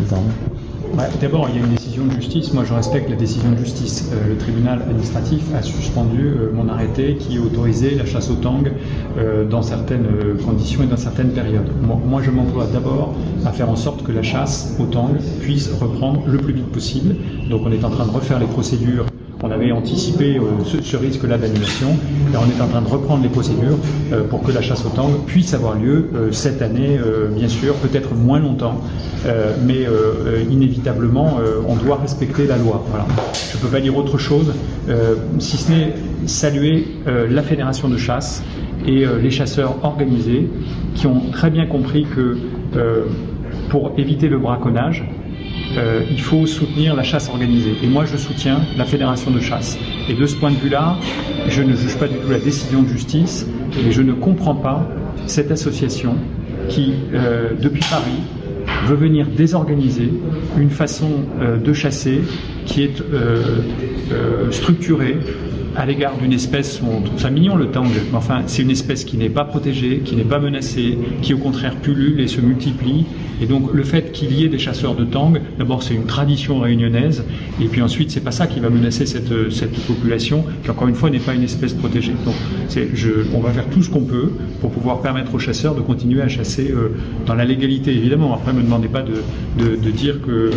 tang? D'abord, il y a une décision de justice. Moi, je respecte la décision de justice. Le tribunal administratif a suspendu mon arrêté qui autorisait la chasse au tang dans certaines conditions et dans certaines périodes. Moi, je m'emploie d'abord à faire en sorte que la chasse au tang puisse reprendre le plus vite possible. Donc, on est en train de refaire les procédures. On avait anticipé ce risque-là d'annulation et on est en train de reprendre les procédures pour que la chasse au tang puisse avoir lieu cette année, bien sûr, peut-être moins longtemps, mais inévitablement, on doit respecter la loi. Voilà. Je ne peux pas dire autre chose, si ce n'est saluer la fédération de chasse et les chasseurs organisés qui ont très bien compris que pour éviter le braconnage, il faut soutenir la chasse organisée. Et moi, je soutiens la fédération de chasse. Et de ce point de vue-là, je ne juge pas du tout la décision de justice, et je ne comprends pas cette association qui, depuis Paris, veut venir désorganiser une façon de chasser qui est structurée à l'égard d'une espèce, on trouve ça mignon le tang, mais enfin c'est une espèce qui n'est pas protégée, qui n'est pas menacée, qui au contraire pullule et se multiplie. Et donc le fait qu'il y ait des chasseurs de tang, d'abord c'est une tradition réunionnaise, et puis ensuite c'est pas ça qui va menacer cette population, qui encore une fois n'est pas une espèce protégée. Donc on va faire tout ce qu'on peut pour pouvoir permettre aux chasseurs de continuer à chasser dans la légalité, évidemment. Après, ne me demandez pas de dire que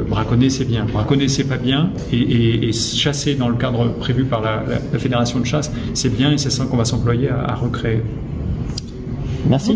braconner c'est bien. Braconner c'est pas bien, et chasser dans le cadre prévu par la fédération de chasse, c'est bien, et c'est ça qu'on va s'employer à recréer. Merci.